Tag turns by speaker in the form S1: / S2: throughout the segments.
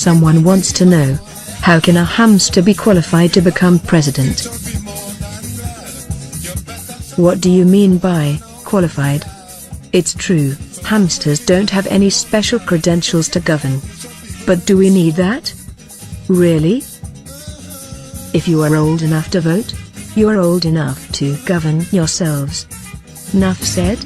S1: Someone wants to know, how can a hamster be qualified to become president? What do you mean by qualified? It's true, hamsters don't have any special credentials to govern. But do we need that? Really? If you are old enough to vote, you are old enough to govern yourselves. Nuff said.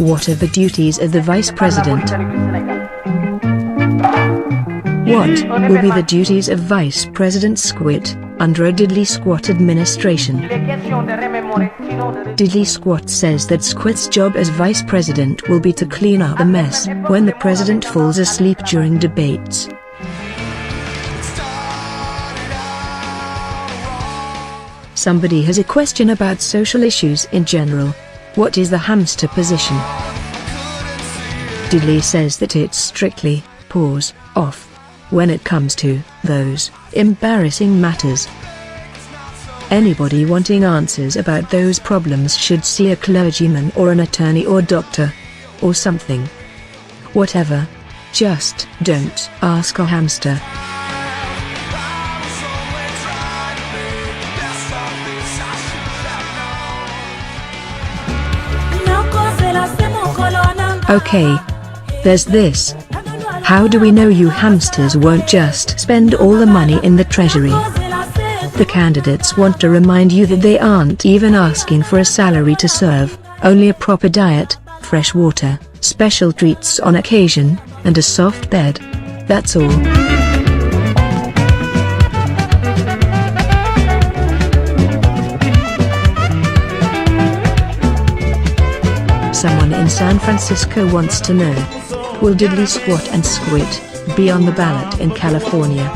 S1: What are the duties of the Vice President? What will be the duties of Vice President Squit under a Diddley Squat administration? Diddley Squat says that Squit's job as Vice President will be to clean up the mess when the President falls asleep during debates. Somebody has a question about social issues in general. What is the hamster position? Diddley says that it's strictly, off, when it comes to those embarrassing matters. Anybody wanting answers about those problems should see a clergyman or an attorney or doctor. Or something. Whatever. Just don't ask a hamster. Okay. There's this. How do we know you hamsters won't just spend all the money in the treasury? The candidates want to remind you that they aren't even asking for a salary to serve, only a proper diet, fresh water, special treats on occasion, and a soft bed. That's all. Someone in San Francisco wants to know, will Diddley Squat and Squit be on the ballot in California?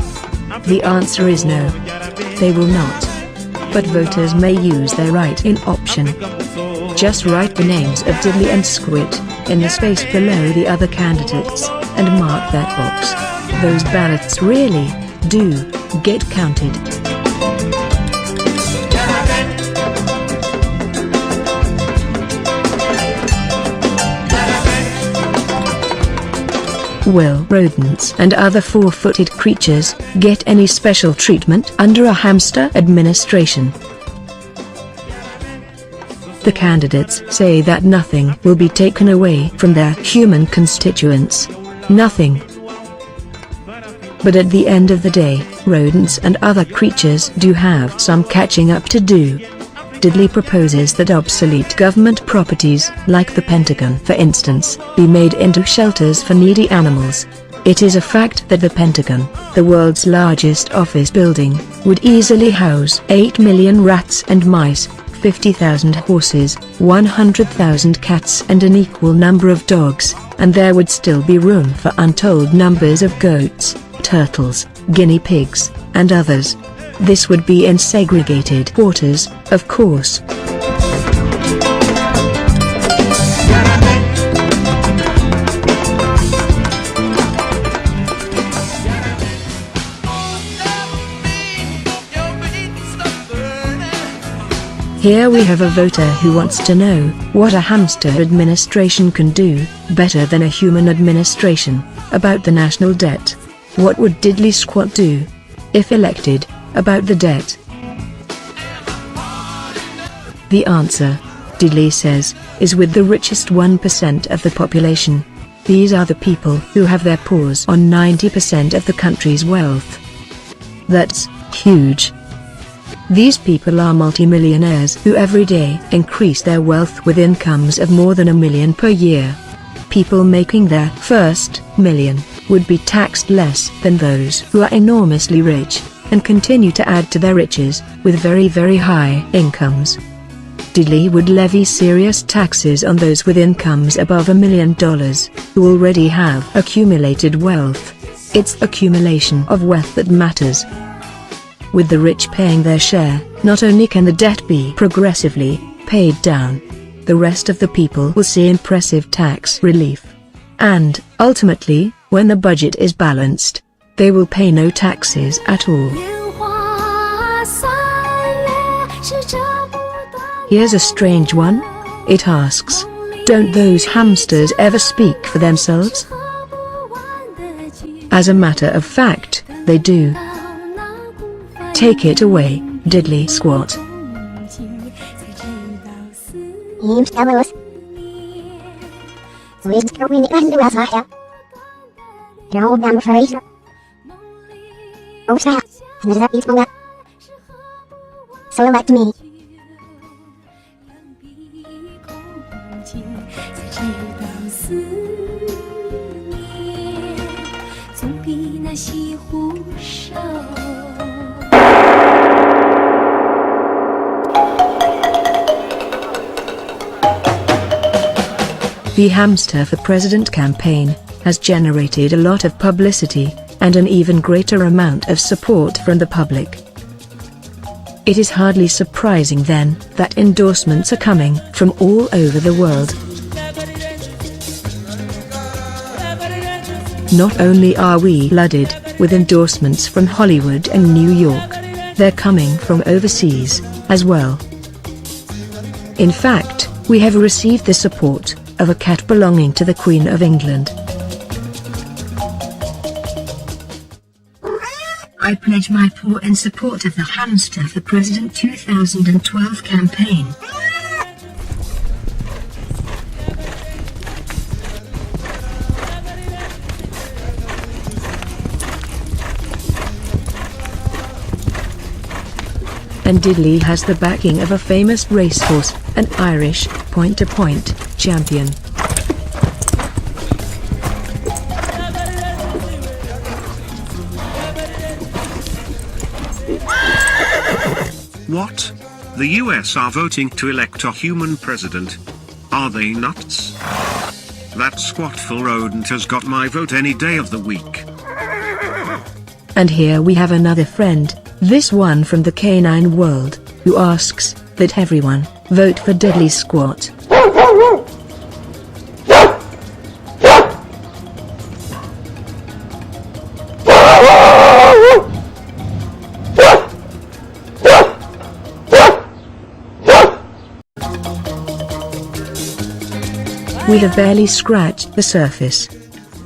S1: The answer is no. They will not. But voters may use their right in option. Just write the names of Diddley and Squit in the space below the other candidates, and mark that box. Those ballots really do get counted. Will rodents and other four-footed creatures get any special treatment under a hamster administration? The candidates say that nothing will be taken away from their human constituents. Nothing. But at the end of the day, rodents and other creatures do have some catching up to do. Diddley proposes that obsolete government properties, like the Pentagon for instance, be made into shelters for needy animals. It is a fact that the Pentagon, the world's largest office building, would easily house 8 million rats and mice, 50,000 horses, 100,000 cats and an equal number of dogs, and there would still be room for untold numbers of goats, turtles, guinea pigs, and others. This would be in segregated quarters, of course. Here we have a voter who wants to know what a hamster administration can do better than a human administration about the national debt. What would Diddley Squat do, if elected, about the debt? The answer, Diddley says, is with the richest 1% of the population. These are the people who have their paws on 90% of the country's wealth. That's huge. These people are multimillionaires who every day increase their wealth with incomes of more than $1 million per year. People making their first million would be taxed less than those who are enormously rich and continue to add to their riches with very, very high incomes. Diddley would levy serious taxes on those with incomes above $1 million, who already have accumulated wealth. It's accumulation of wealth that matters. With the rich paying their share, not only can the debt be progressively paid down, the rest of the people will see impressive tax relief. And, ultimately, when the budget is balanced, they will pay no taxes at all. Here's a strange one. It asks, Don't those hamsters ever speak for themselves? As a matter of fact, they do. Take it away, Diddley Squat.
S2: So elect me. 才知道思念总比那西湖瘦。
S1: The Hamster for President campaign has generated a lot of publicity and an even greater amount of support from the public. It is hardly surprising then that endorsements are coming from all over the world. Not only are we flooded with endorsements from Hollywood and New York, they're coming from overseas as well. In fact, we have received the support of a cat belonging to the Queen of England. I pledge my paw in support of the Hamster for President 2012 campaign. And Diddley has the backing of a famous racehorse, an Irish point-to-point champion.
S3: What? The US are voting to elect a human president. Are they nuts? That squatful rodent has got my vote any day of the week.
S1: And here we have another friend, this one from the canine world, who asks that everyone vote for Diddley Squat. We have barely scratched the surface.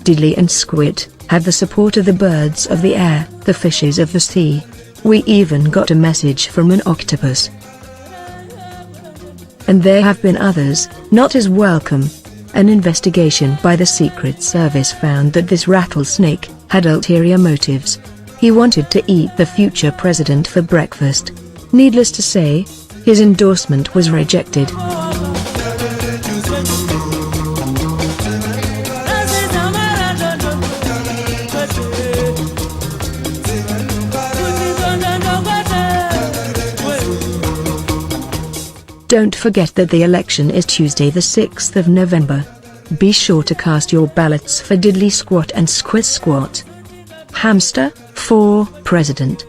S1: Diddley and Squit have the support of the birds of the air, the fishes of the sea. We even got a message from an octopus. And there have been others, not as welcome. An investigation by the Secret Service found that this rattlesnake had ulterior motives. He wanted to eat the future president for breakfast. Needless to say, his endorsement was rejected. Don't forget that the election is Tuesday the 6th of November. Be sure to cast your ballots for Diddley Squat and Squit Squat. Hamster for President.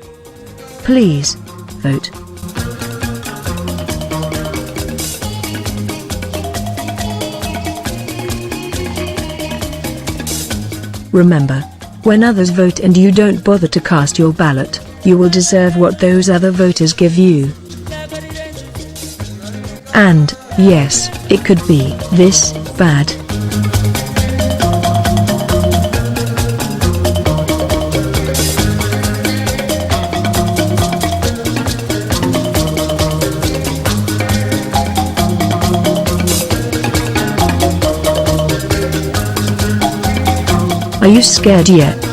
S1: Please vote. Remember, when others vote and you don't bother to cast your ballot, you will deserve what those other voters give you. And, yes, it could be this bad. Are you scared yet?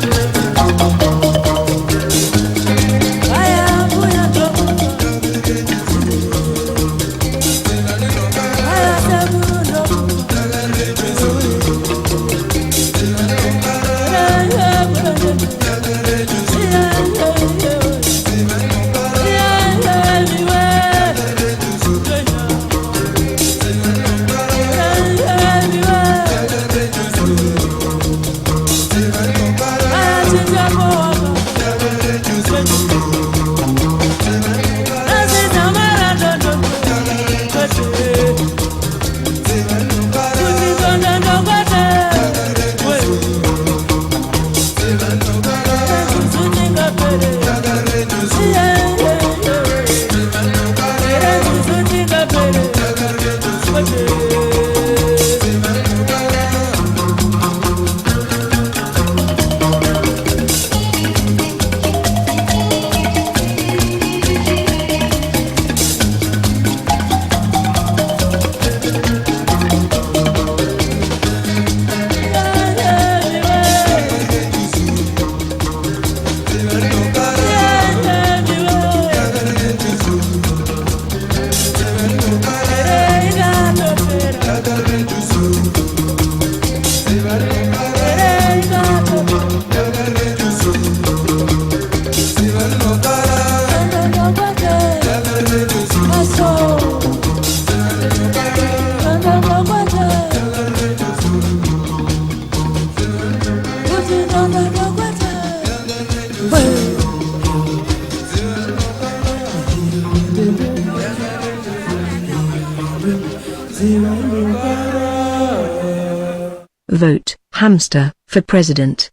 S1: Vote HAMSTER for president.